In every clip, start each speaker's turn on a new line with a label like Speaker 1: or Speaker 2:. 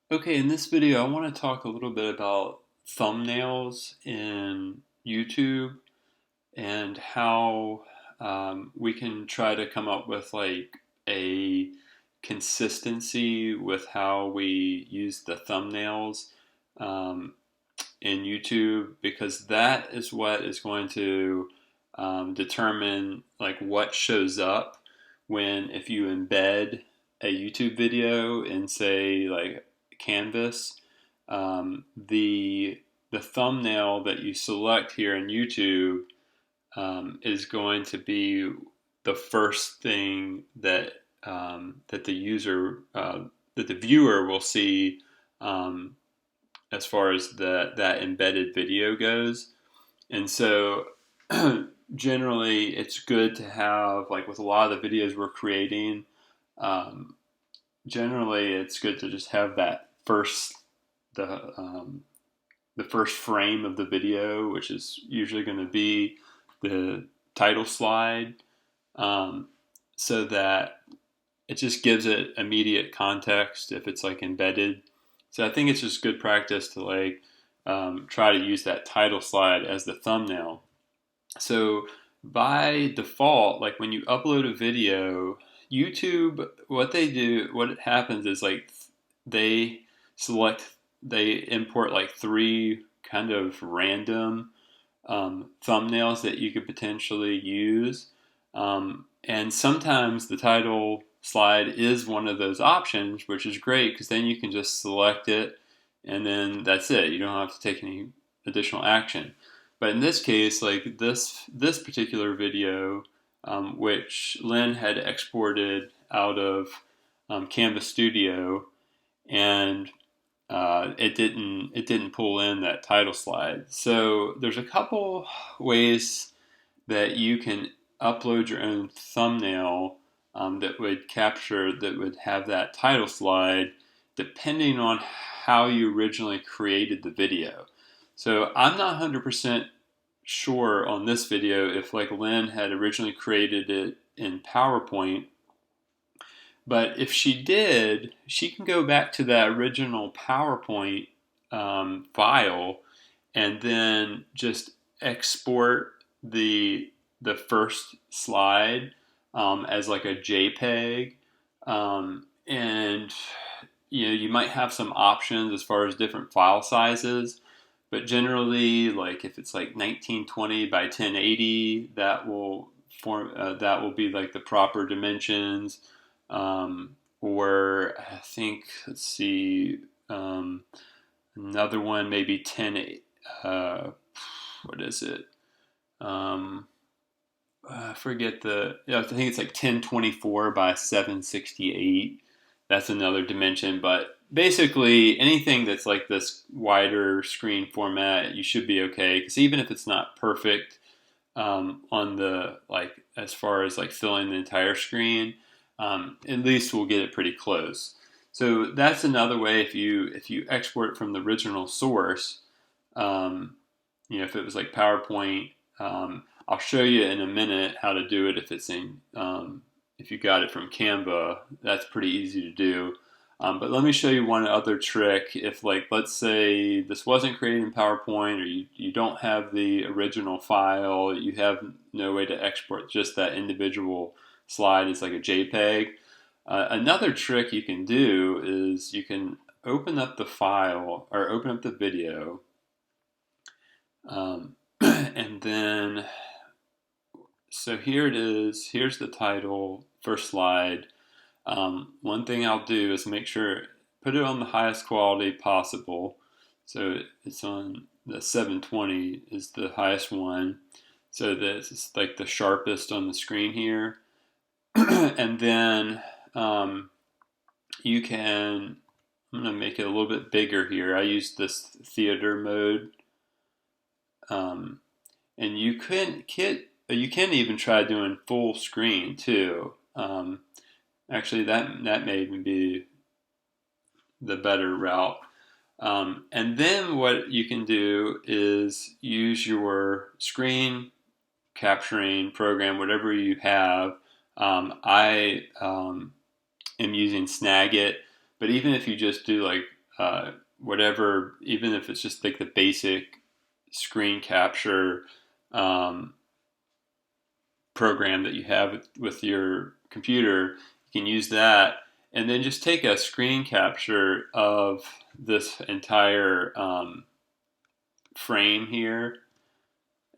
Speaker 1: Okay, in this video, I want to talk a little bit about thumbnails in YouTube and how we can try to come up with like a consistency with how we use the thumbnails um, in YouTube because that is what is going to determine like what shows up when if you embed a YouTube video in say like Canvas, the thumbnail that you select here in YouTube is going to be the first thing that the user that the viewer will see um, as far as that embedded video goes. And so generally it's good to have like with a lot of the videos we're creating, um, generally it's good to just have that the um, the first frame of the video, which is usually going to be the title slide, um, so that it just gives it immediate context if it's like embedded. So I think it's just good practice to like try to use that title slide as the thumbnail. So by default, like when you upload a video, YouTube, what happens is like they select, they import like three kind of random thumbnails that you could potentially use. And sometimes the title slide is one of those options, which is great because then you can just select it and then that's it. You don't have to take any additional action. But in this case, like this particular video, which Lynn had exported out of Canvas Studio, and it didn't pull in that title slide. So there's a couple ways that you can upload your own thumbnail that would have that title slide, depending on how you originally created the video. So I'm not 100% sure on this video if like Lynn had originally created it in PowerPoint, but if she did, she can go back to that original PowerPoint file and then just export the first slide as like a JPEG, and you know you might have some options as far as different file sizes, but generally, like if it's like 1920 by 1080, that will be like the proper dimensions. Or I think let's see, another one maybe 10. What is it? Um, I forget the. Yeah, I think it's like 1024 by 768. That's another dimension, but basically anything that's like this wider screen format, you should be okay. Because even if it's not perfect on the like as far as like filling the entire screen, at least we'll get it pretty close. So that's another way if you export it from the original source. Um, you know, if it was like PowerPoint, I'll show you in a minute how to do it if it's in if you got it from Canva. That's pretty easy to do. But let me show you one other trick. If like let's say this wasn't created in PowerPoint, or you don't have the original file, you have no way to export just that individual slide as like a JPEG. Another trick you can do is you can open up the file or open up the video, and then so here it is. Here's the title, first slide. One thing I'll do is make sure put it on the highest quality possible. So it's on the 720 is the highest one. So that's like the sharpest on the screen here. And then you can, I'm going to make it a little bit bigger here. I use this theater mode. And you can even try doing full screen too. Actually, that may even be the better route. And then what you can do is use your screen capturing program, whatever you have. I am using Snagit, but even if you just do like whatever, even if it's just like the basic screen capture um, program that you have with your computer, you can use that, and then just take a screen capture of this entire frame here.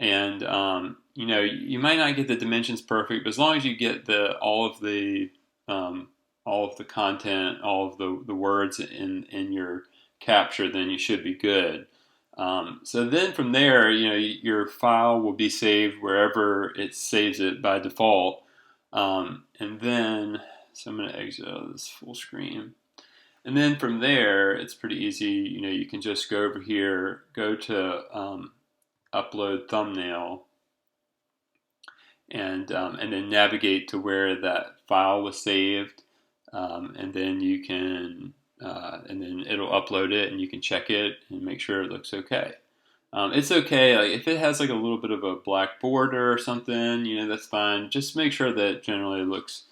Speaker 1: And you might not get the dimensions perfect, but as long as you get all of the content, all of the words in your capture, then you should be good. So then from there, your file will be saved wherever it saves it by default. And then, so I'm going to exit out of this full screen. And then from there, it's pretty easy. You can just go over here, go to upload thumbnail, and then navigate to where that file was saved, and then you can and then it'll upload it, and you can check it and make sure it looks okay. It's okay, like if it has like a little bit of a black border or something, that's fine. Just make sure that generally it looks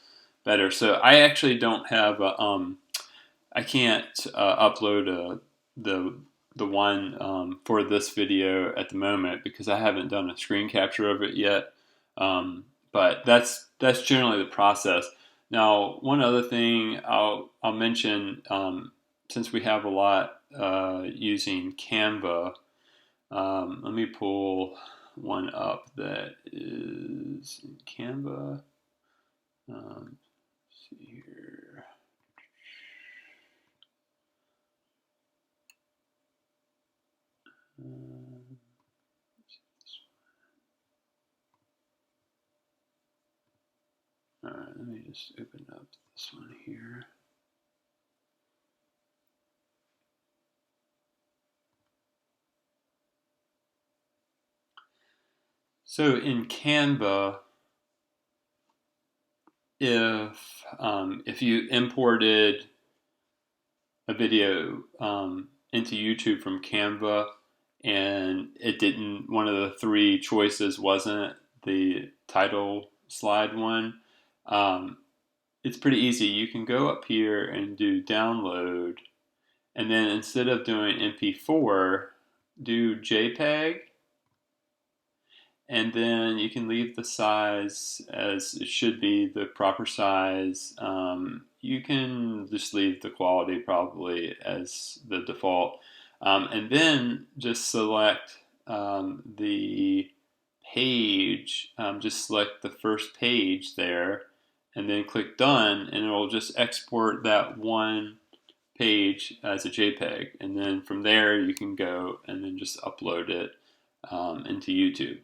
Speaker 1: better. So I actually don't have I can't upload the one for this video at the moment because I haven't done a screen capture of it yet. But that's generally the process. Now, one other thing I'll mention, since we have a lot using Canva, let me pull one up that is in Canva. Let's see here. All right, let me just open up this one here. So in Canva, if you imported a video into YouTube from Canva and it didn't, one of the three choices wasn't the title slide one, it's pretty easy. You can go up here and do download, and then instead of doing MP4, do JPEG, and then you can leave the size as it should be, the proper size. You can just leave the quality probably as the default, and then just select the page, just select the first page there, and then click done, and it'll just export that one page as a JPEG, and then from there you can go and then just upload it into YouTube.